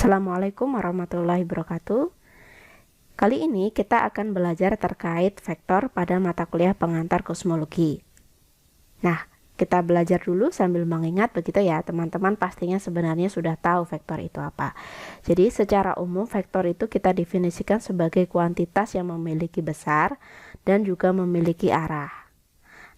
Assalamualaikum warahmatullahi wabarakatuh. Kali ini kita akan belajar terkait vektor pada mata kuliah pengantar kosmologi. Nah, kita belajar dulu sambil mengingat begitu ya, teman-teman pastinya sebenarnya sudah tahu vektor itu apa. Jadi secara umum vektor itu kita definisikan sebagai kuantitas yang memiliki besar dan juga memiliki arah.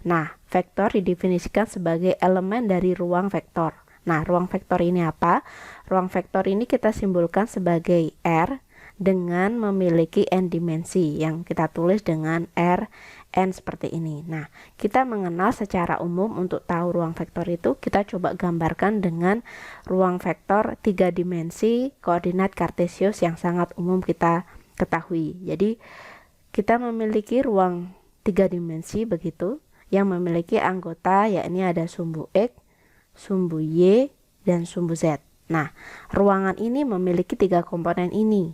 Nah, vektor didefinisikan sebagai elemen dari ruang vektor. Nah, ruang vektor ini apa? Ruang vektor ini kita simbolkan sebagai R dengan memiliki n dimensi yang kita tulis dengan R n seperti ini. Nah, kita mengenal secara umum untuk tahu ruang vektor itu, kita coba gambarkan dengan ruang vektor 3 dimensi koordinat kartesius yang sangat umum kita ketahui. Jadi, kita memiliki ruang 3 dimensi begitu yang memiliki anggota yakni ada sumbu X, sumbu Y, dan sumbu Z. Nah, ruangan ini memiliki 3 komponen ini.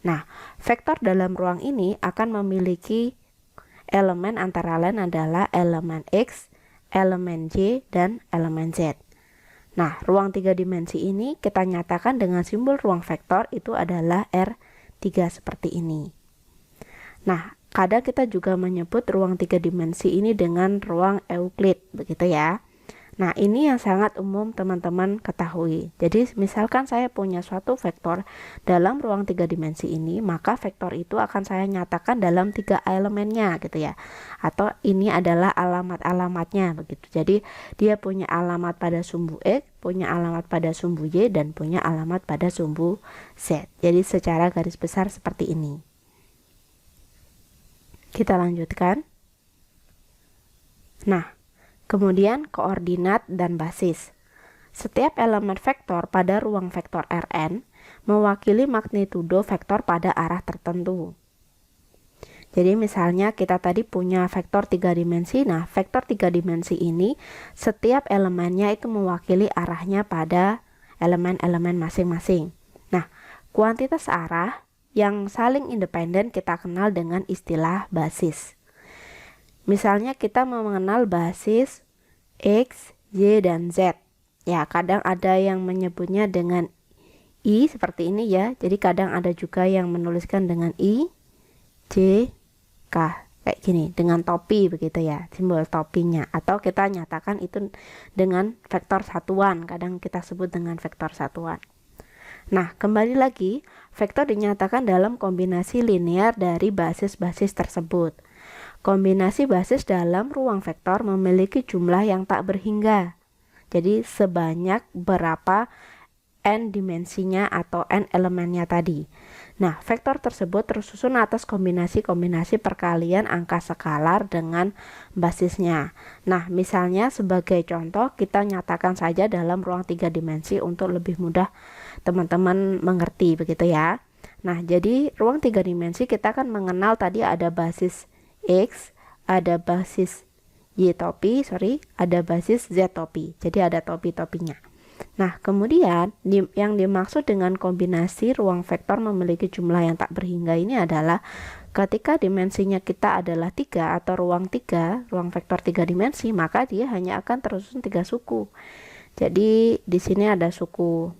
Nah, vektor dalam ruang ini akan memiliki elemen antara lain adalah elemen X, elemen Y, dan elemen Z. Nah, ruang 3 dimensi ini kita nyatakan dengan simbol ruang vektor itu adalah R3 seperti ini. Nah, kadang kita juga menyebut ruang 3 dimensi ini dengan ruang Euclid, begitu ya. Nah, ini yang sangat umum teman-teman ketahui. Jadi, misalkan saya punya suatu vektor dalam ruang 3 dimensi ini, maka vektor itu akan saya nyatakan dalam 3 elemennya gitu ya. Atau ini adalah alamat-alamatnya begitu. Jadi, dia punya alamat pada sumbu X, punya alamat pada sumbu Y, dan punya alamat pada sumbu Z. Jadi, secara garis besar seperti ini. Kita lanjutkan. Nah, kemudian koordinat dan basis. Setiap elemen vektor pada ruang vektor Rn mewakili magnitudo vektor pada arah tertentu. Jadi misalnya kita tadi punya vektor 3 dimensi. Nah, vektor 3 dimensi ini setiap elemennya itu mewakili arahnya pada elemen-elemen masing-masing. Nah, kuantitas arah yang saling independen kita kenal dengan istilah basis. Misalnya kita mau mengenal basis X, Y, dan Z. Ya, kadang ada yang menyebutnya dengan I seperti ini ya. Jadi kadang ada juga yang menuliskan dengan I, J, K. Kayak gini, dengan topi begitu ya, simbol topinya. Atau kita nyatakan itu dengan vektor satuan. Kadang kita sebut dengan vektor satuan. Nah, kembali lagi, vektor dinyatakan dalam kombinasi linear dari basis-basis tersebut. Kombinasi basis dalam ruang vektor memiliki jumlah yang tak berhingga. Jadi sebanyak berapa n dimensinya atau n elemennya tadi. Nah, vektor tersebut tersusun atas kombinasi-kombinasi perkalian angka skalar dengan basisnya. Nah, misalnya sebagai contoh kita nyatakan saja dalam ruang 3 dimensi untuk lebih mudah teman-teman mengerti begitu ya. Nah, jadi ruang 3 dimensi kita kan mengenal tadi ada basis X, ada basis Y topi, ada basis Z topi. Jadi ada topi-topinya. Nah, kemudian yang dimaksud dengan kombinasi ruang vektor memiliki jumlah yang tak berhingga ini adalah ketika dimensinya kita adalah 3 atau ruang vektor 3 dimensi, maka dia hanya akan tersusun 3 suku. Jadi di sini ada suku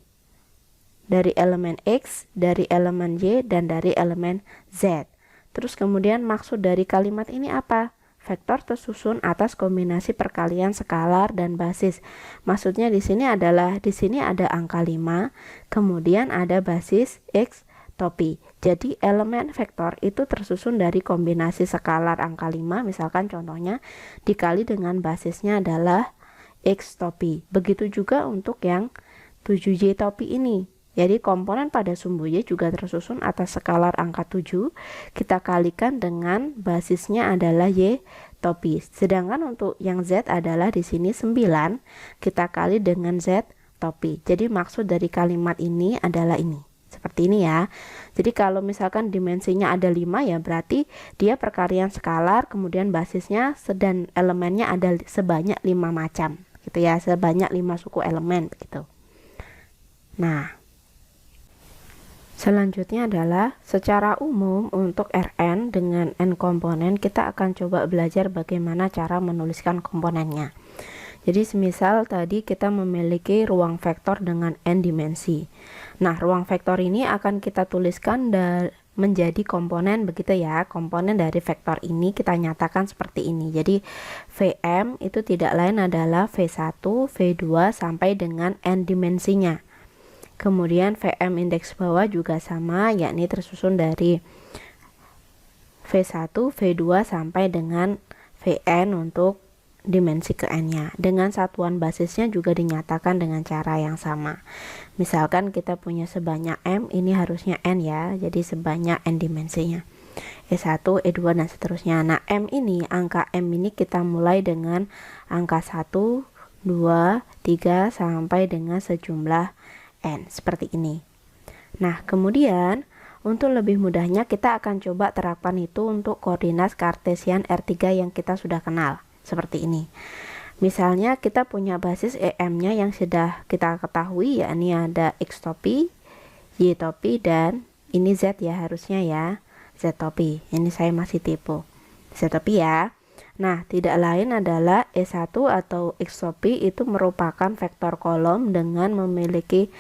dari elemen X, dari elemen Y, dan dari elemen Z. Terus kemudian maksud dari kalimat ini apa? Vektor tersusun atas kombinasi perkalian skalar dan basis. Maksudnya di sini adalah di sini ada angka 5, kemudian ada basis X topi. Jadi elemen vektor itu tersusun dari kombinasi skalar angka 5, misalkan contohnya dikali dengan basisnya adalah X topi. Begitu juga untuk yang 7Y topi ini. Jadi komponen pada sumbu Y juga tersusun atas skalar angka 7, kita kalikan dengan basisnya adalah Y topi. Sedangkan untuk yang Z adalah di sini 9, kita kali dengan Z topi. Jadi maksud dari kalimat ini adalah ini. Seperti ini ya. Jadi kalau misalkan dimensinya ada 5 ya berarti dia perkalian skalar, kemudian basisnya dan elemennya ada sebanyak 5 macam. Gitu ya, sebanyak 5 suku elemen gitu. Nah, selanjutnya adalah secara umum untuk Rn dengan n komponen kita akan coba belajar bagaimana cara menuliskan komponennya. Jadi semisal tadi kita memiliki ruang vektor dengan n dimensi. Nah, ruang vektor ini akan kita tuliskan menjadi komponen begitu ya. Komponen dari vektor ini kita nyatakan seperti ini. Jadi Vm itu tidak lain adalah V1, V2 sampai dengan n dimensinya. Kemudian Vm indeks bawah juga sama, yakni tersusun dari V1, V2 sampai dengan Vn untuk dimensi ke n-nya. Dengan satuan basisnya juga dinyatakan dengan cara yang sama. Misalkan kita punya sebanyak m, ini harusnya n ya, jadi sebanyak n dimensinya. E1, E2 dan seterusnya. Nah, m ini, angka m ini kita mulai dengan angka 1, 2, 3 sampai dengan sejumlah n seperti ini. Nah, kemudian untuk lebih mudahnya kita akan coba terapkan itu untuk koordinat kartesian R3 yang kita sudah kenal. Seperti ini. Misalnya kita punya basis EM-nya yang sudah kita ketahui, yakni ada X topi, Y topi, dan ini Z ya harusnya ya, Z topi. Ini saya masih tipu Z topi ya. Nah, tidak lain adalah E1 atau X topi itu merupakan vektor kolom dengan memiliki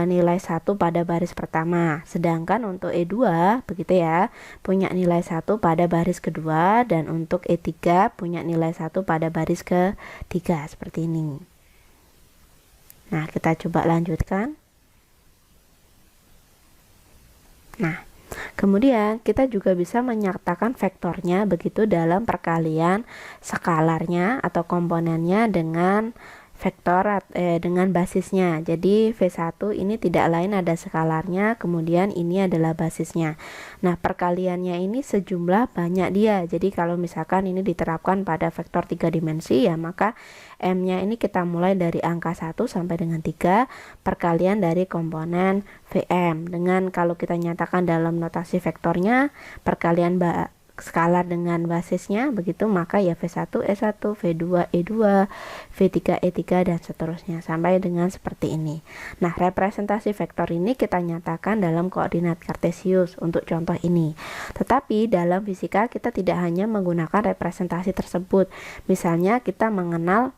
nilai 1 pada baris pertama, sedangkan untuk E2 begitu ya, punya nilai 1 pada baris kedua, dan untuk E3 punya nilai 1 pada baris ketiga seperti ini. Nah, kita coba lanjutkan. Nah, kemudian kita juga bisa menyatakan vektornya begitu dalam perkalian skalarnya atau komponennya dengan vektor dengan basisnya. Jadi V1 ini tidak lain ada skalarnya, kemudian ini adalah basisnya. Nah, perkaliannya ini sejumlah banyak dia. Jadi kalau misalkan ini diterapkan pada vektor 3 dimensi ya, maka m-nya ini kita mulai dari angka 1 sampai dengan 3 perkalian dari komponen Vm. Dengan kalau kita nyatakan dalam notasi vektornya perkalian skalar dengan basisnya begitu, maka ya V1 E1, V2 E2, V3 E3 dan seterusnya sampai dengan seperti ini. Nah, representasi vektor ini kita nyatakan dalam koordinat kartesius untuk contoh ini. Tetapi dalam fisika kita tidak hanya menggunakan representasi tersebut. Misalnya kita mengenal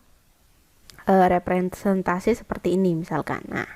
representasi seperti ini misalkan. Nah,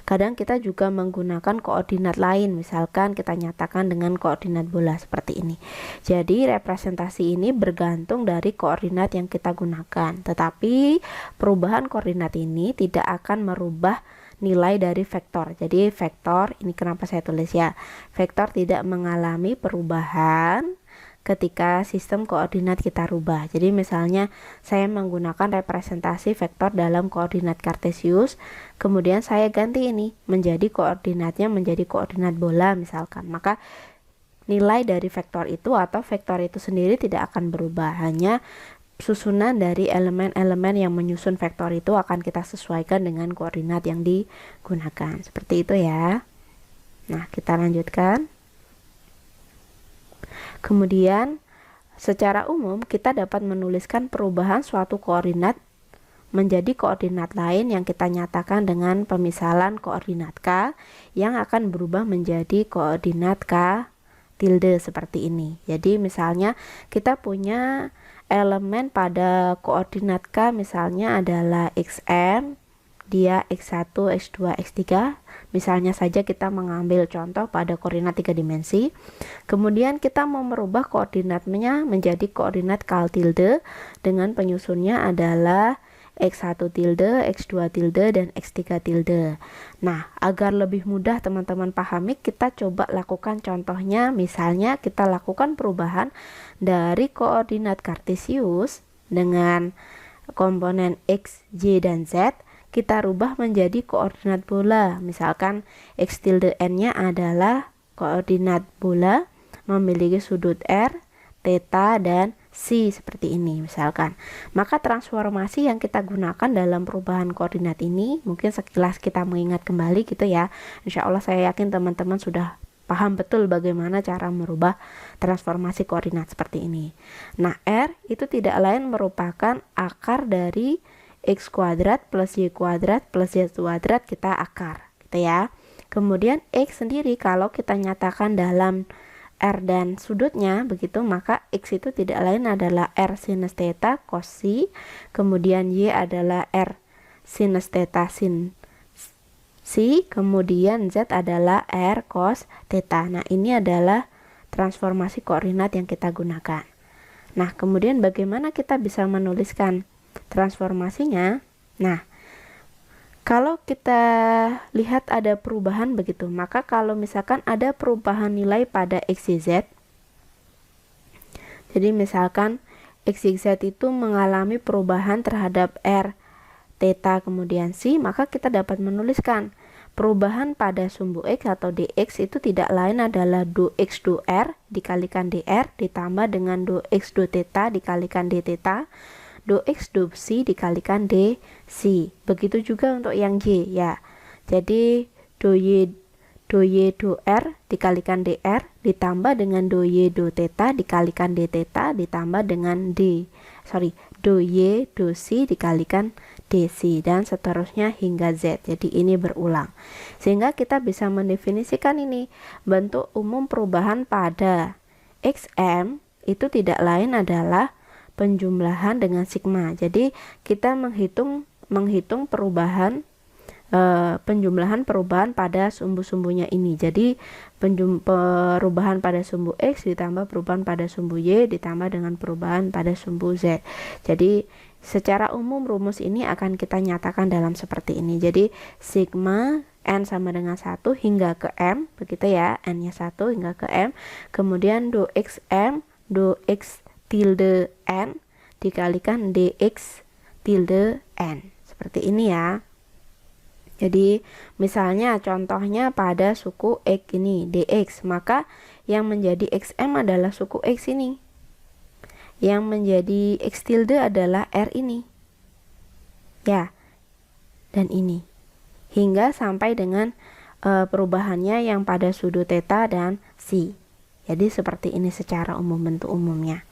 kadang kita juga menggunakan koordinat lain, misalkan kita nyatakan dengan koordinat bola seperti ini. Jadi representasi ini bergantung dari koordinat yang kita gunakan, tetapi perubahan koordinat ini tidak akan merubah nilai dari vektor. Jadi vektor, ini kenapa saya tulis ya, vektor tidak mengalami perubahan ketika sistem koordinat kita rubah. Jadi misalnya saya menggunakan representasi vektor dalam koordinat kartesius, kemudian saya ganti ini menjadi koordinatnya menjadi koordinat bola misalkan, maka nilai dari vektor itu atau vektor itu sendiri tidak akan berubah, hanya susunan dari elemen-elemen yang menyusun vektor itu akan kita sesuaikan dengan koordinat yang digunakan. Seperti itu ya. Nah, kita lanjutkan. Kemudian secara umum kita dapat menuliskan perubahan suatu koordinat menjadi koordinat lain yang kita nyatakan dengan pemisalan koordinat K yang akan berubah menjadi koordinat K tilde seperti ini. Jadi misalnya kita punya elemen pada koordinat K misalnya adalah XM, dia X1, X2, X3. Misalnya saja kita mengambil contoh pada koordinat 3 dimensi. Kemudian kita mau merubah koordinatnya menjadi koordinat K tilde dengan penyusunnya adalah X1 tilde, X2 tilde, dan X3 tilde. Nah, agar lebih mudah teman-teman pahami, kita coba lakukan contohnya. Misalnya kita lakukan perubahan dari koordinat kartesius dengan komponen X, Y, dan Z, kita rubah menjadi koordinat bola. Misalkan X tilde n-nya adalah koordinat bola memiliki sudut R, theta, dan C seperti ini misalkan. Maka transformasi yang kita gunakan dalam perubahan koordinat ini, mungkin sekilas kita mengingat kembali gitu ya. Insya Allah saya yakin teman-teman sudah paham betul bagaimana cara merubah transformasi koordinat seperti ini. Nah, R itu tidak lain merupakan akar dari X kuadrat plus Y kuadrat plus Z kuadrat, kita akar gitu ya. Kemudian X sendiri kalau kita nyatakan dalam R dan sudutnya begitu, maka X itu tidak lain adalah R sinus theta cos psi, kemudian Y adalah R sinus theta sin psi, kemudian Z adalah R cos theta. Nah, ini adalah transformasi koordinat yang kita gunakan. Nah, kemudian bagaimana kita bisa menuliskan transformasinya? Nah, kalau kita lihat ada perubahan begitu, maka kalau misalkan ada perubahan nilai pada X, Y, Z, jadi misalkan X, Y, Z itu mengalami perubahan terhadap R, theta, kemudian psi, maka kita dapat menuliskan perubahan pada sumbu X atau dx itu tidak lain adalah do X do R dikalikan dr ditambah dengan do X do theta dikalikan d theta, do X do psi dikalikan d psi. Begitu juga untuk yang Y ya. Jadi do Y do R dikalikan dr ditambah dengan do Y do theta dikalikan d theta ditambah dengan do Y do psi dikalikan d psi, dan seterusnya hingga Z. Jadi ini berulang. Sehingga kita bisa mendefinisikan ini bentuk umum perubahan pada XM itu tidak lain adalah penjumlahan dengan sigma. Jadi kita menghitung perubahan penjumlahan perubahan pada sumbu-sumbunya ini. Jadi perubahan pada sumbu X ditambah perubahan pada sumbu Y ditambah dengan perubahan pada sumbu Z. Jadi secara umum rumus ini akan kita nyatakan dalam seperti ini. Jadi sigma N sama dengan 1 hingga ke M, begitu ya, N-nya 1 hingga ke M. Kemudian do XM, do X tilde N dikalikan dx tilde N. Seperti ini ya. Jadi misalnya contohnya pada suku X ini dx, maka yang menjadi XM adalah suku X ini. Yang menjadi X tilde adalah R ini. Ya. Dan ini. Hingga sampai dengan perubahannya yang pada sudut theta dan psi. Jadi seperti ini secara umum bentuk umumnya.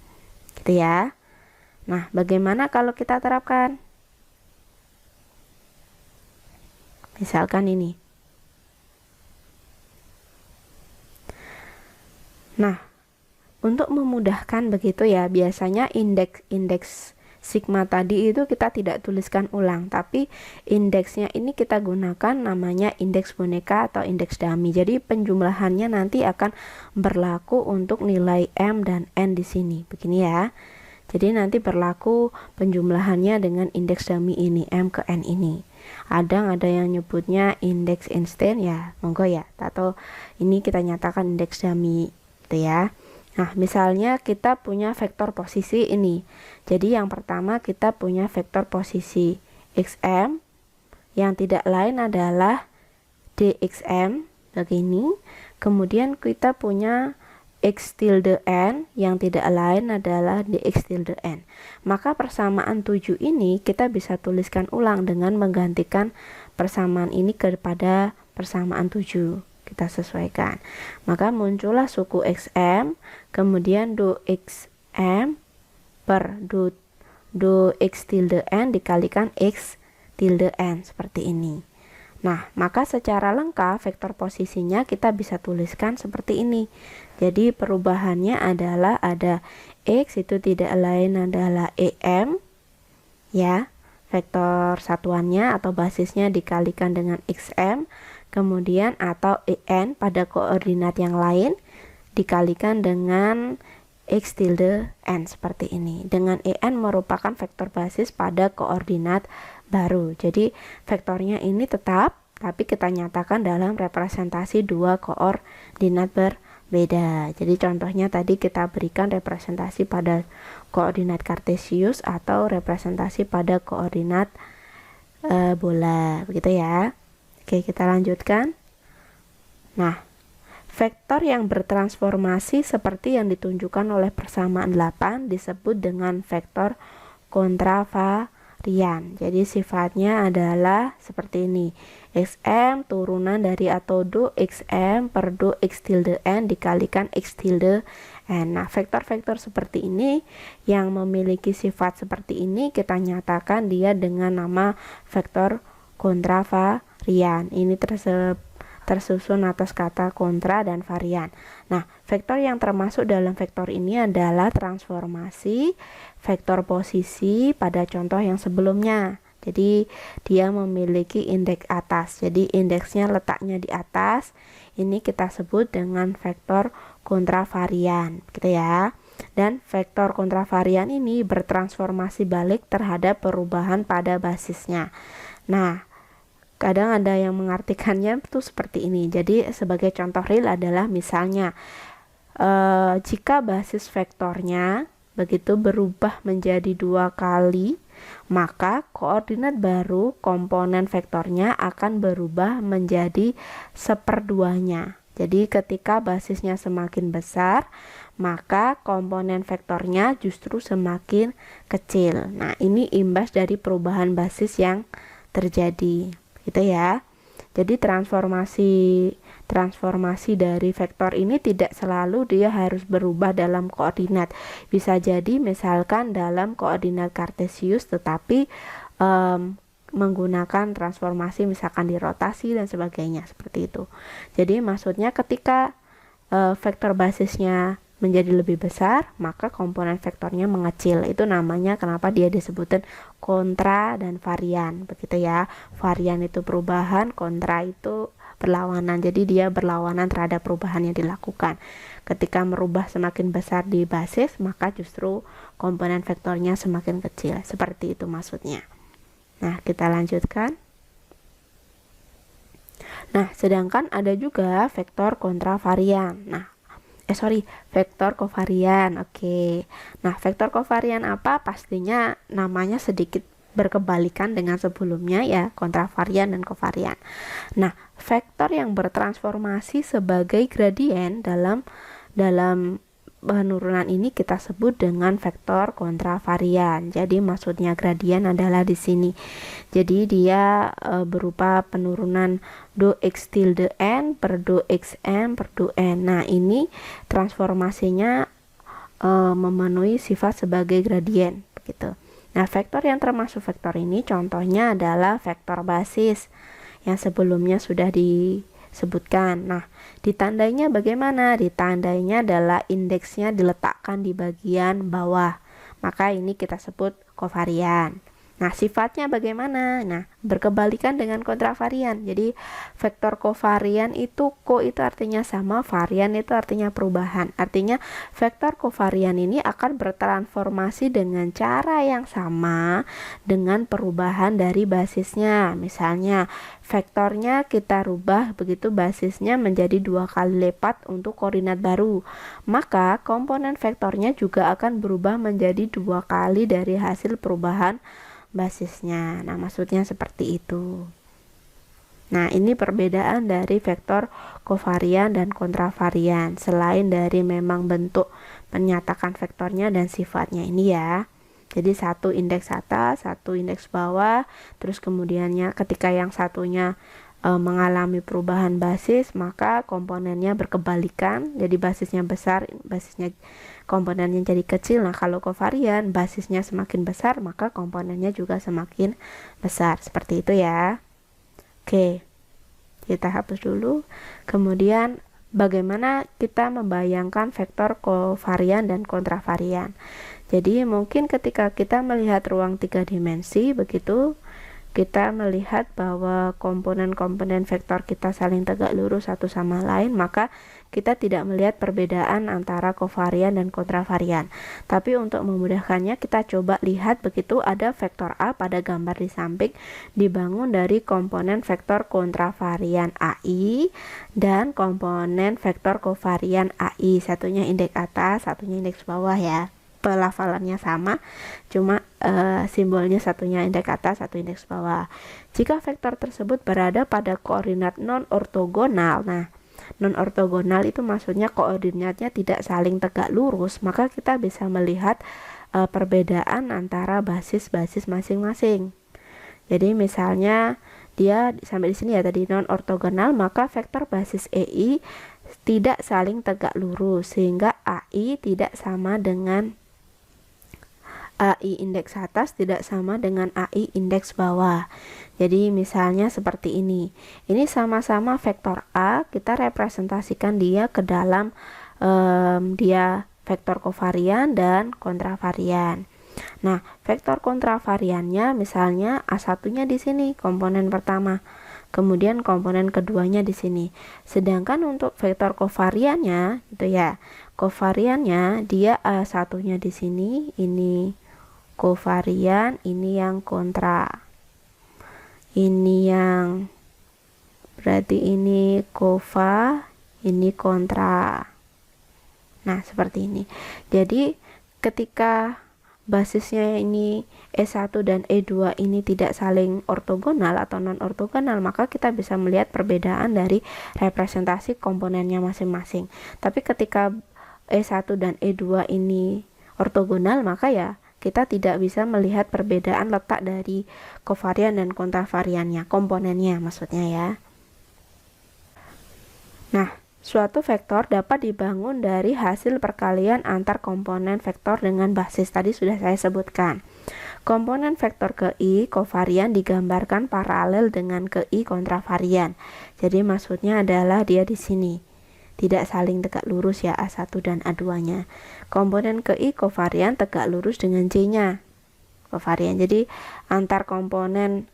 Gitu ya. Nah, bagaimana kalau kita terapkan? Misalkan ini. Nah, untuk memudahkan begitu ya, biasanya indeks sigma tadi itu kita tidak tuliskan ulang, tapi indeksnya ini kita gunakan namanya indeks boneka atau indeks dummy. Jadi penjumlahannya nanti akan berlaku untuk nilai M dan N di sini. Begini ya. Jadi nanti berlaku penjumlahannya dengan indeks dummy ini, M ke N ini. Ada yang nyebutnya indeks Einstein ya, monggo ya. Atau ini kita nyatakan indeks dummy gitu ya. Nah, misalnya kita punya vektor posisi ini. Jadi yang pertama kita punya vektor posisi XM yang tidak lain adalah DXM begini. Kemudian kita punya X tilde N yang tidak lain adalah dx tilde N. Maka persamaan 7 ini kita bisa tuliskan ulang dengan menggantikan persamaan ini kepada persamaan 7. Kita sesuaikan. Maka muncullah suku XM, kemudian do XM per do X tilde N dikalikan X tilde N seperti ini. Nah, maka secara lengkap vektor posisinya kita bisa tuliskan seperti ini. Jadi perubahannya adalah ada X itu tidak lain adalah EM ya, vektor satuannya atau basisnya dikalikan dengan XM, kemudian atau EN pada koordinat yang lain dikalikan dengan X tilde N seperti ini. Dengan EN merupakan vektor basis pada koordinat baru. Jadi vektornya ini tetap, tapi kita nyatakan dalam representasi dua koordinat berbeda. Jadi contohnya tadi kita berikan representasi pada koordinat kartesius atau representasi pada koordinat bola, begitu ya. Oke, kita lanjutkan. Nah, vektor yang bertransformasi seperti yang ditunjukkan oleh persamaan 8 disebut dengan vektor kontravarian. Jadi sifatnya adalah seperti ini. XM turunan dari atau do XM per do X tilde N dikalikan X tilde N. Nah, vektor-vektor seperti ini yang memiliki sifat seperti ini kita nyatakan dia dengan nama vektor kontravarian. Ini tersusun atas kata kontra dan varian. Nah, vektor yang termasuk dalam vektor ini adalah transformasi vektor posisi pada contoh yang sebelumnya. Jadi dia memiliki indeks atas. Jadi indeksnya letaknya di atas. Ini kita sebut dengan vektor kontravarian, gitu ya. Dan vektor kontravarian ini bertransformasi balik terhadap perubahan pada basisnya. Nah, kadang ada yang mengartikannya itu seperti ini. Jadi sebagai contoh real adalah misalnya jika basis vektornya begitu berubah menjadi 2 kali, maka koordinat baru komponen vektornya akan berubah menjadi 1/2-nya. Jadi ketika basisnya semakin besar, maka komponen vektornya justru semakin kecil. Nah, ini imbas dari perubahan basis yang terjadi, gitu ya. Jadi transformasi dari vektor ini tidak selalu dia harus berubah dalam koordinat. Bisa jadi misalkan dalam koordinat kartesius tetapi menggunakan transformasi misalkan di rotasi dan sebagainya, seperti itu. Jadi maksudnya ketika vektor basisnya menjadi lebih besar, maka komponen vektornya mengecil. Itu namanya kenapa dia disebutin kontra dan varian, begitu ya. Varian itu perubahan, kontra itu berlawanan. Jadi dia berlawanan terhadap perubahan yang dilakukan. Ketika merubah semakin besar di basis, maka justru komponen vektornya semakin kecil. Seperti itu maksudnya. Nah, kita lanjutkan. Nah, sedangkan ada juga vektor kontravarian. Vektor kovarian. Oke. Nah, vektor kovarian apa? Pastinya namanya sedikit berkebalikan dengan sebelumnya ya, kontravarian dan kovarian. Nah, vektor yang bertransformasi sebagai gradien dalam penurunan ini kita sebut dengan vektor kontravarian. Jadi maksudnya gradien adalah di sini. Jadi dia berupa penurunan do x tilde n per do xm per do n. Nah, ini transformasinya memenuhi sifat sebagai gradien, begitu. Nah, vektor yang termasuk vektor ini contohnya adalah vektor basis yang sebelumnya sudah disebutkan. Nah, ditandainya bagaimana? Ditandainya adalah indeksnya diletakkan di bagian bawah. Maka ini kita sebut kovarian. Nah, sifatnya bagaimana? Nah, berkebalikan dengan kontravarian. Jadi, vektor kovarian itu itu artinya sama, varian itu artinya perubahan. Artinya, vektor kovarian ini akan bertransformasi dengan cara yang sama dengan perubahan dari basisnya. Misalnya, vektornya kita rubah begitu basisnya menjadi 2 kali lipat untuk koordinat baru. Maka, komponen vektornya juga akan berubah menjadi 2 kali dari hasil perubahan basisnya. Nah, maksudnya seperti itu. Nah, ini perbedaan dari vektor kovarian dan kontravarian. Selain dari memang bentuk menyatakan vektornya dan sifatnya ini ya. Jadi satu indeks atas, satu indeks bawah, terus kemudiannya ketika yang satunya mengalami perubahan basis, maka komponennya berkebalikan. Jadi basisnya besar, komponennya jadi kecil. Nah, kalau kovarian basisnya semakin besar, maka komponennya juga semakin besar. Seperti itu ya. Oke, kita hapus dulu. Kemudian bagaimana kita membayangkan vektor kovarian dan kontravarian. Jadi mungkin ketika kita melihat ruang 3 dimensi begitu, kita melihat bahwa komponen-komponen vektor kita saling tegak lurus satu sama lain, maka kita tidak melihat perbedaan antara kovarian dan kontravarian. Tapi untuk memudahkannya, kita coba lihat begitu ada vektor A pada gambar di samping dibangun dari komponen vektor kontravarian AI dan komponen vektor kovarian AI. Satunya indeks atas, satunya indeks bawah ya. Pelafalannya sama, cuma simbolnya satunya indeks atas, satu indeks bawah. Jika vektor tersebut berada pada koordinat non-ortogonal, nah non-ortogonal itu maksudnya koordinatnya tidak saling tegak lurus, maka kita bisa melihat perbedaan antara basis-basis masing-masing. Jadi misalnya dia sampai di sini ya tadi non-ortogonal, maka vektor basis EI tidak saling tegak lurus sehingga AI tidak sama dengan AI indeks atas tidak sama dengan AI indeks bawah. Jadi misalnya seperti ini. Ini sama-sama vektor A, kita representasikan dia ke dalam dia vektor kovarian dan kontravarian. Nah, vektor kontravariannya misalnya A1-nya di sini, komponen pertama. Kemudian komponen keduanya di sini. Sedangkan untuk vektor kovariannya gitu ya. Kovariannya dia A1-nya di sini, ini kovarian, ini yang kontra. Ini yang berarti ini kova, ini kontra. Nah, seperti ini. Jadi ketika basisnya ini E1 dan E2 ini tidak saling ortogonal atau non ortogonal, maka kita bisa melihat perbedaan dari representasi komponennya masing-masing. Tapi ketika E1 dan E2 ini ortogonal, maka ya kita tidak bisa melihat perbedaan letak dari kovarian dan kontravariannya, komponennya maksudnya ya. Nah, suatu vektor dapat dibangun dari hasil perkalian antar komponen vektor dengan basis, tadi sudah saya sebutkan. Komponen vektor KI kovarian digambarkan paralel dengan KI kontravarian. Jadi maksudnya adalah dia di sini. Tidak saling tegak lurus ya A1 dan A2-nya. Komponen KI kovarian tegak lurus dengan J-nya. Kovarian. Jadi antar komponen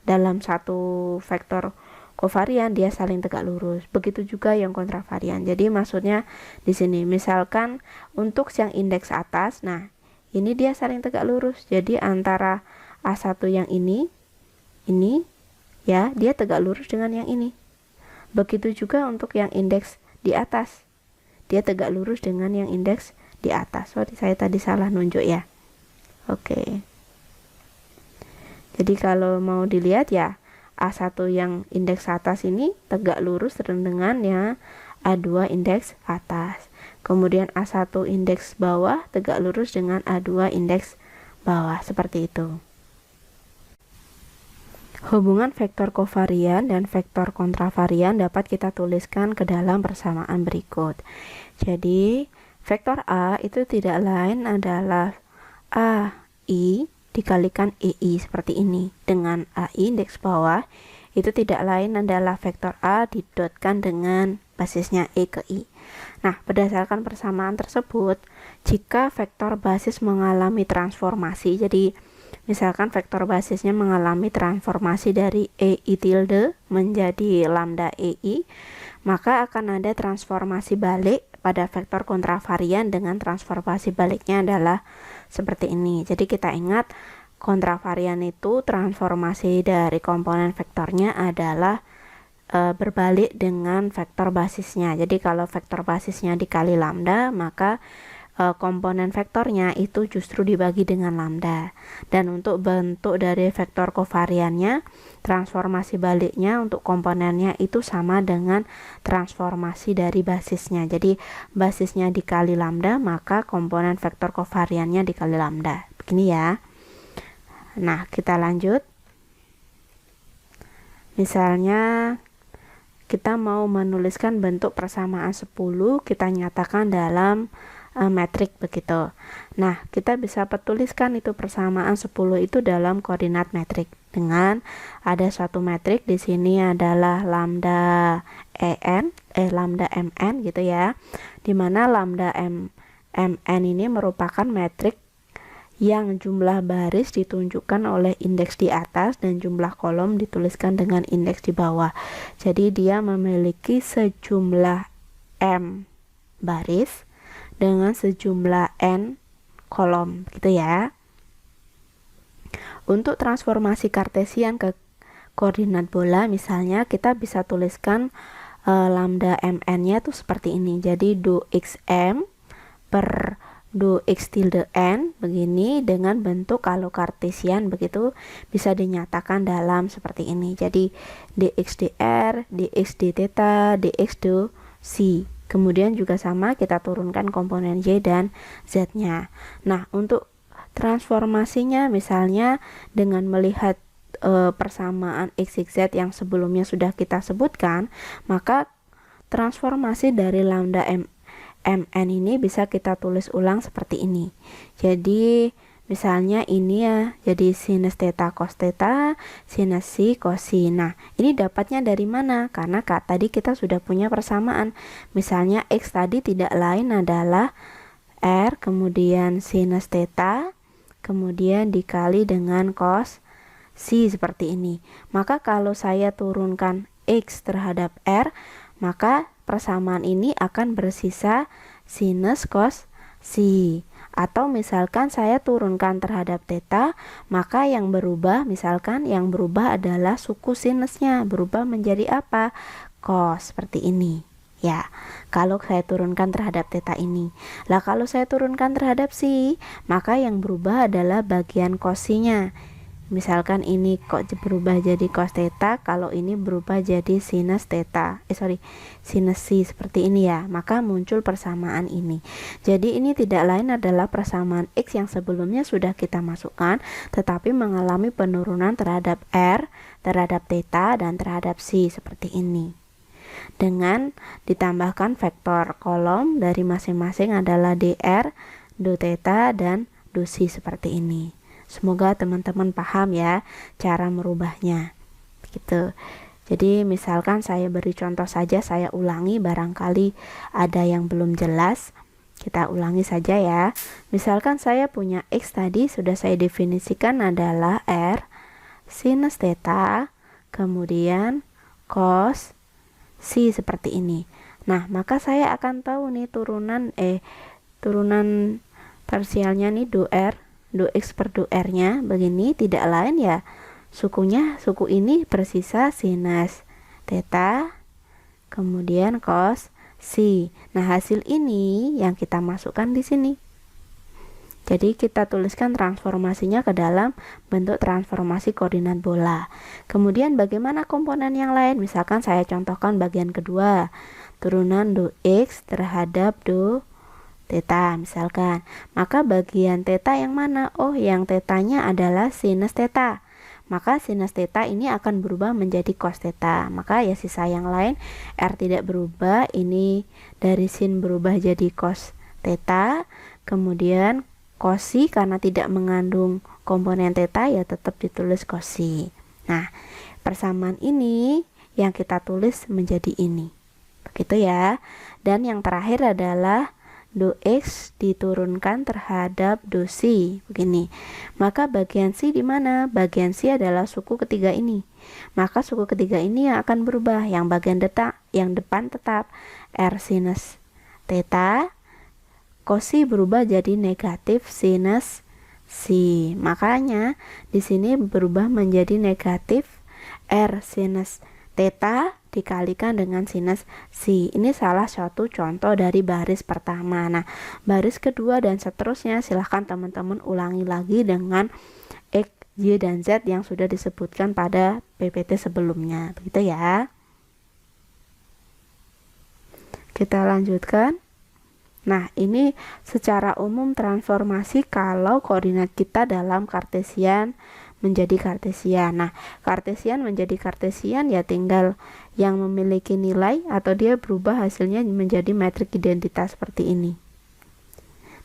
dalam satu vektor kovarian dia saling tegak lurus. Begitu juga yang kontravarian. Jadi maksudnya di sini misalkan untuk yang indeks atas, nah ini dia saling tegak lurus. Jadi antara A1 yang ini ya, dia tegak lurus dengan yang ini. Begitu juga untuk yang indeks di atas. Dia tegak lurus dengan yang indeks di atas. Sorry, saya tadi salah nunjuk ya. Oke. Jadi kalau mau dilihat ya, A1 yang indeks atas ini tegak lurus dengan ya A2 indeks atas. Kemudian A1 indeks bawah tegak lurus dengan A2 indeks bawah. Seperti itu. Hubungan vektor kovarian dan vektor kontravarian dapat kita tuliskan ke dalam persamaan berikut. Jadi, vektor A itu tidak lain adalah AI dikalikan EI seperti ini. Dengan AI indeks bawah, itu tidak lain adalah vektor A didotkan dengan basisnya E ke I. Nah, berdasarkan persamaan tersebut, jika vektor basis mengalami transformasi, jadi misalkan vektor basisnya mengalami transformasi dari EI tilde menjadi lambda EI, maka akan ada transformasi balik pada vektor kontravarian dengan transformasi baliknya adalah seperti ini. Jadi kita ingat kontravarian itu transformasi dari komponen vektornya adalah berbalik dengan vektor basisnya. Jadi kalau vektor basisnya dikali lambda, maka komponen vektornya itu justru dibagi dengan lambda. Dan untuk bentuk dari vektor kovariannya, transformasi baliknya untuk komponennya itu sama dengan transformasi dari basisnya. Jadi basisnya dikali lambda, maka komponen vektor kovariannya dikali lambda. Begini ya. Nah, kita lanjut. Misalnya kita mau menuliskan bentuk persamaan 10, kita nyatakan dalam metrik begitu. Nah, kita bisa tuliskan itu persamaan 10 itu dalam koordinat metrik dengan ada suatu metrik di sini adalah lambda lambda mn gitu ya. Di mana lambda mn ini merupakan metrik yang jumlah baris ditunjukkan oleh indeks di atas dan jumlah kolom dituliskan dengan indeks di bawah. Jadi dia memiliki sejumlah m baris dengan sejumlah n kolom gitu ya. Untuk transformasi kartesian ke koordinat bola misalnya kita bisa tuliskan lambda mn nya tuh seperti ini. Jadi do xm per do x tilde n begini dengan bentuk kalau kartesian begitu bisa dinyatakan dalam seperti ini. Jadi dx dr, dx d theta, dx do c. Kemudian juga sama kita turunkan komponen y dan z-nya. Nah, untuk transformasinya misalnya dengan melihat persamaan x, y, z yang sebelumnya sudah kita sebutkan, maka transformasi dari lambda mn ini bisa kita tulis ulang seperti ini. Jadi Misalnya ini ya, jadi sinus theta cos theta, sinus si cos si. Nah, ini dapatnya dari mana? Karena tadi kita sudah punya persamaan. Misalnya X tadi tidak lain adalah R, kemudian sinus theta, kemudian dikali dengan cos si seperti ini. Maka kalau saya turunkan X terhadap R, maka persamaan ini akan bersisa sinus cos si. Atau misalkan saya turunkan terhadap theta, maka yang berubah, misalkan yang berubah adalah suku sinusnya, berubah menjadi apa? Cos, seperti ini. Ya, kalau saya turunkan terhadap theta ini. Lah kalau saya turunkan terhadap si, maka yang berubah adalah bagian cosinya. Misalkan ini kok berubah jadi cos theta, kalau ini berubah jadi sinus theta, sinus si seperti ini ya, maka muncul persamaan ini. Jadi ini tidak lain adalah persamaan X yang sebelumnya sudah kita masukkan, tetapi mengalami penurunan terhadap R, terhadap theta, dan terhadap si seperti ini. Dengan ditambahkan vektor kolom dari masing-masing adalah dr, do theta, dan do si seperti ini. Semoga teman-teman paham ya cara merubahnya. Gitu. Jadi misalkan saya beri contoh saja, saya ulangi barangkali ada yang belum jelas. Kita ulangi saja ya. Misalkan saya punya X tadi sudah saya definisikan adalah R sinus theta, kemudian cos si seperti ini. Nah, maka saya akan tahu nih turunan parsialnya nih do R, do X per do R nya begini, tidak lain ya suku ini bersisa sinus theta kemudian cos si. Nah, hasil ini yang kita masukkan di sini. Jadi kita tuliskan transformasinya ke dalam bentuk transformasi koordinat bola. Kemudian bagaimana komponen yang lain? Misalkan saya contohkan bagian kedua, turunan do X terhadap do theta misalkan. Maka bagian theta yang mana? Oh, yang tetanya adalah sinus theta. Maka sinus theta ini akan berubah menjadi cos theta. Maka ya sisa yang lain R tidak berubah, ini dari sin berubah jadi cos theta. Kemudian cosi karena tidak mengandung komponen theta ya tetap ditulis cosi. Nah, persamaan ini yang kita tulis menjadi ini. Begitu ya. Dan yang terakhir adalah do X diturunkan terhadap do si begini. Maka bagian si di mana? Bagian si adalah suku ketiga ini. Maka suku ketiga ini yang akan berubah. Yang bagian depan tetap R sinus theta, cosi berubah jadi negatif sinus si. Makanya di sini berubah menjadi negatif R sinus theta dikalikan dengan sinus si. Ini salah satu contoh dari baris pertama. Nah, baris kedua dan seterusnya silahkan teman-teman ulangi lagi dengan X, Y, dan Z yang sudah disebutkan pada PPT sebelumnya. Begitu ya. Kita lanjutkan. Nah, ini secara umum transformasi kalau koordinat kita dalam Kartesian menjadi Kartesian. Nah, Kartesian menjadi Kartesian ya tinggal yang memiliki nilai atau dia berubah hasilnya menjadi metrik identitas seperti ini.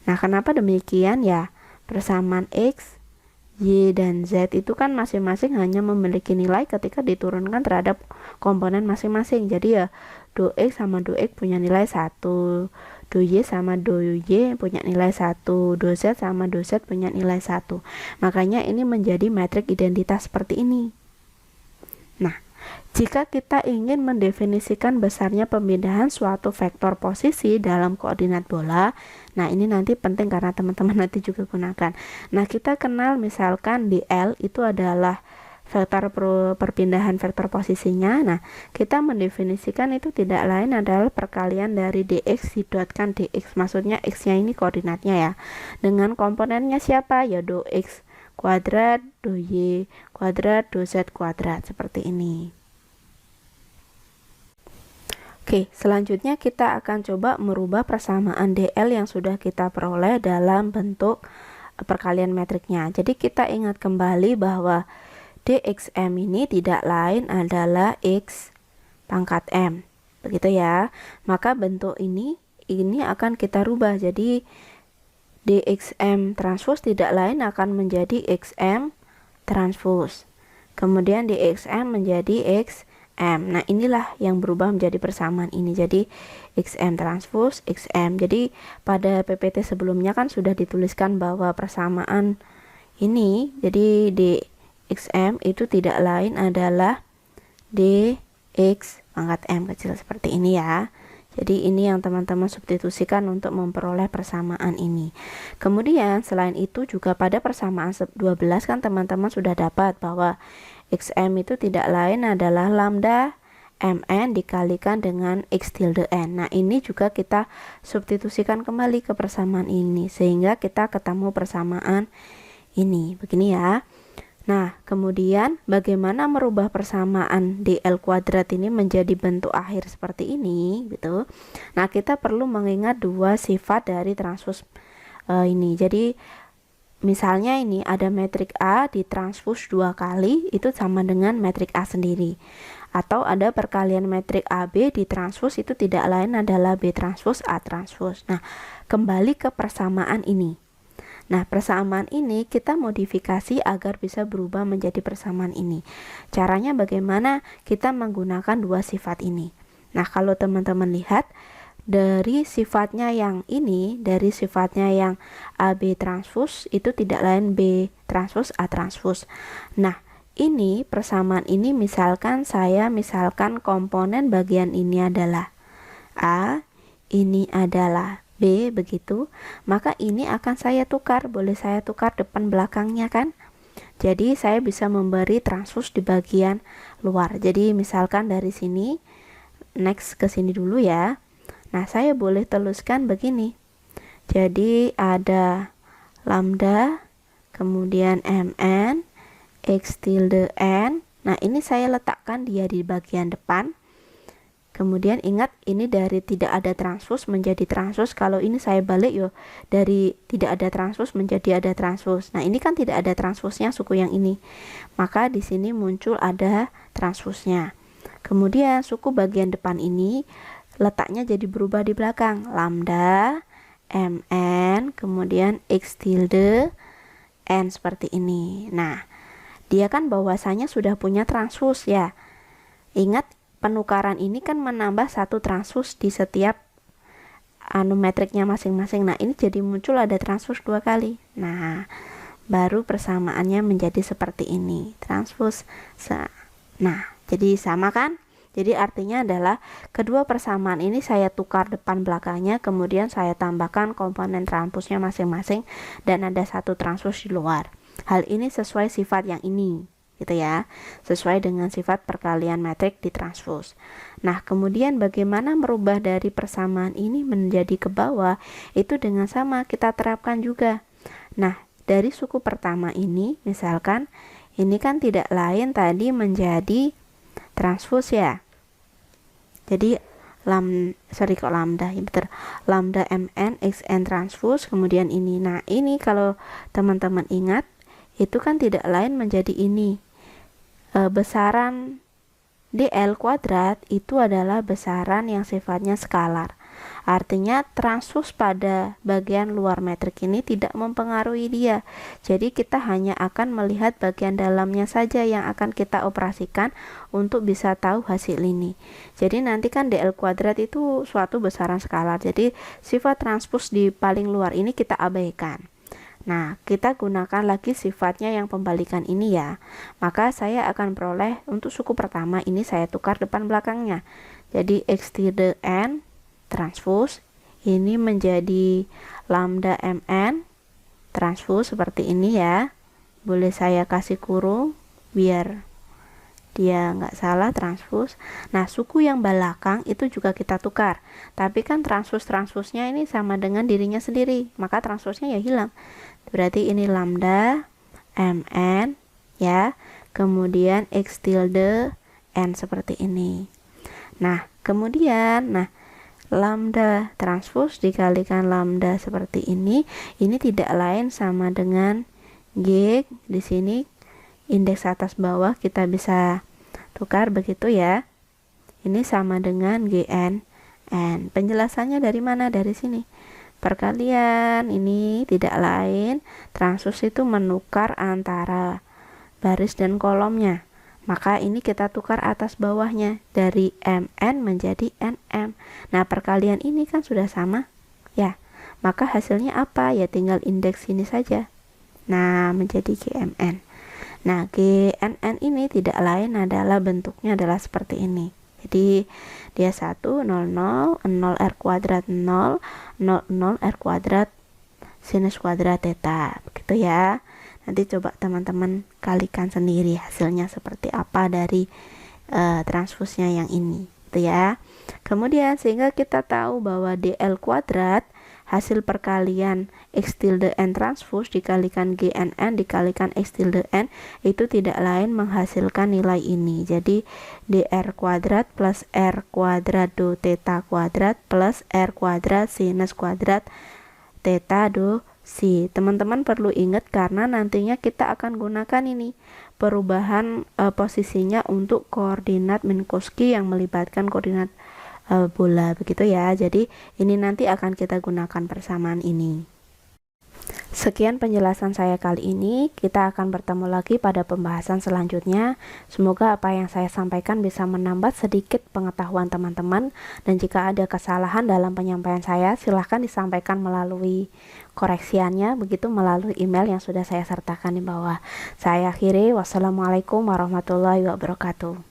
Nah, kenapa demikian ya? Persamaan X, Y, dan Z itu kan masing-masing hanya memiliki nilai ketika diturunkan terhadap komponen masing-masing. Jadi ya do X sama do X punya nilai 1, do Y sama do Y punya nilai 1, do Z sama do Z punya nilai 1. Makanya ini menjadi metrik identitas seperti ini. Nah, jika kita ingin mendefinisikan besarnya pemindahan suatu vektor posisi dalam koordinat bola, nah ini nanti penting karena teman-teman nanti juga gunakan. Nah, kita kenal misalkan di L itu adalah vektor perpindahan vektor posisinya. Nah, kita mendefinisikan itu tidak lain adalah perkalian dari dx didotkan dx, maksudnya x-nya ini koordinatnya ya, dengan komponennya siapa? Ya do x kuadrat, do y kuadrat, do z kuadrat, seperti ini. Oke, selanjutnya kita akan coba merubah persamaan dl yang sudah kita peroleh dalam bentuk perkalian metriknya. Jadi kita ingat kembali bahwa dxm ini tidak lain adalah x pangkat m, begitu ya. Maka bentuk ini akan kita rubah jadi dxm transpose tidak lain akan menjadi xm transpose. Kemudian dxm menjadi xm. Nah, inilah yang berubah menjadi persamaan ini. Jadi xm transpose xm. Jadi pada PPT sebelumnya kan sudah dituliskan bahwa persamaan ini, jadi dxm itu tidak lain adalah dx pangkat m kecil seperti ini ya. Jadi ini yang teman-teman substitusikan untuk memperoleh persamaan ini. Kemudian selain itu juga pada persamaan 12 kan teman-teman sudah dapat bahwa xm itu tidak lain adalah lambda mn dikalikan dengan x tilde n. Nah, ini juga kita substitusikan kembali ke persamaan ini sehingga kita ketemu persamaan ini. Begini ya. Nah, kemudian bagaimana merubah persamaan dl kuadrat ini menjadi bentuk akhir seperti ini gitu. Nah, kita perlu mengingat dua sifat dari transpose ini. Jadi misalnya ini ada metrik A ditranspos 2 kali, itu sama dengan metrik A sendiri. Atau ada perkalian metrik AB ditranspos, itu tidak lain adalah B transpos A transpos. Nah, kembali ke persamaan ini. Nah, persamaan ini kita modifikasi agar bisa berubah menjadi persamaan ini. Caranya bagaimana? Kita menggunakan dua sifat ini. Nah, kalau teman-teman lihat dari sifatnya yang ini, dari sifatnya yang AB transpos itu tidak lain B transpos A transpos. Nah, ini persamaan ini misalkan komponen bagian ini adalah A, ini adalah B, begitu, maka ini akan saya tukar, boleh saya tukar depan belakangnya kan. Jadi saya bisa memberi transpos di bagian luar. Jadi misalkan dari sini, next ke sini dulu ya. Nah, saya boleh tuliskan begini. Jadi ada lambda, kemudian mn, x tilde n. Nah, ini saya letakkan dia di bagian depan. Kemudian ingat, ini dari tidak ada transpos menjadi transpos. Kalau ini saya balik yo, dari tidak ada transpos menjadi ada transpos. Nah, ini kan tidak ada transposnya suku yang ini. Maka di sini muncul ada transposnya. Kemudian suku bagian depan ini letaknya jadi berubah di belakang. Lambda, mn, kemudian x tilde n seperti ini. Nah, dia kan bahwasanya sudah punya transpos ya. Ingat, penukaran ini kan menambah satu transpos di setiap metriknya masing-masing. Nah, ini jadi muncul ada transpos 2 kali. Nah, baru persamaannya menjadi seperti ini. Transpos. Nah, jadi sama kan? Jadi artinya adalah kedua persamaan ini saya tukar depan belakangnya, kemudian saya tambahkan komponen transposnya masing-masing dan ada satu transpos di luar. Hal ini sesuai sifat yang ini, gitu ya, sesuai dengan sifat perkalian metrik ditranspos. Nah, kemudian bagaimana merubah dari persamaan ini menjadi ke bawah, itu dengan sama kita terapkan juga. Nah, dari suku pertama ini, misalkan ini kan tidak lain tadi menjadi transpos ya. Jadi lambda ya betul, lambda mn xn transpos, kemudian ini. Nah, ini kalau teman-teman ingat, itu kan tidak lain menjadi ini. Besaran dl kuadrat itu adalah besaran yang sifatnya skalar. Artinya transpos pada bagian luar metrik ini tidak mempengaruhi dia. Jadi kita hanya akan melihat bagian dalamnya saja yang akan kita operasikan untuk bisa tahu hasil ini. Jadi nanti kan dl kuadrat itu suatu besaran skalar. Jadi sifat transpos di paling luar ini kita abaikan. Nah, kita gunakan lagi sifatnya yang pembalikan ini ya. Maka saya akan peroleh untuk suku pertama ini saya tukar depan belakangnya. Jadi x tilde n transpos ini menjadi lambda mn transpos seperti ini ya. Boleh saya kasih kurung biar dia nggak salah transpos. Nah, suku yang belakang itu juga kita tukar. Tapi kan transposnya ini sama dengan dirinya sendiri, maka transposnya ya hilang. Berarti ini lambda mn ya, kemudian x tilde n seperti ini. Nah, kemudian lambda transpos dikalikan lambda seperti ini tidak lain sama dengan g. Di sini indeks atas bawah kita bisa tukar begitu ya. Ini sama dengan gn n. Penjelasannya dari mana? Dari sini. Perkalian ini tidak lain, transpose itu menukar antara baris dan kolomnya. Maka ini kita tukar atas bawahnya dari MN menjadi NM. Nah, perkalian ini kan sudah sama ya. Maka hasilnya apa? Ya tinggal indeks ini saja. Nah, menjadi GMN. Nah, GNN ini tidak lain adalah bentuknya adalah seperti ini. Jadi dia 1 0 0 0 R kuadrat 0 0 0 R kuadrat sinus kuadrat theta. Begitu ya. Nanti coba teman-teman kalikan sendiri hasilnya seperti apa dari transfusnya yang ini, gitu ya. Kemudian sehingga kita tahu bahwa DL kuadrat hasil perkalian X tilde N transpose dikalikan GNN dikalikan X tilde N itu tidak lain menghasilkan nilai ini. Jadi DR kuadrat plus R kuadrat do theta kuadrat plus R kuadrat sinus kuadrat theta do si. Teman-teman perlu ingat karena nantinya kita akan gunakan ini perubahan posisinya untuk koordinat Minkowski yang melibatkan koordinat bola, begitu ya. Jadi ini nanti akan kita gunakan persamaan ini. Sekian penjelasan saya kali ini. Kita akan bertemu lagi pada pembahasan selanjutnya. Semoga apa yang saya sampaikan bisa menambah sedikit pengetahuan teman-teman, dan jika ada kesalahan dalam penyampaian saya, silahkan disampaikan melalui koreksiannya, begitu melalui email yang sudah saya sertakan di bawah. Saya akhiri, wassalamualaikum warahmatullahi wabarakatuh.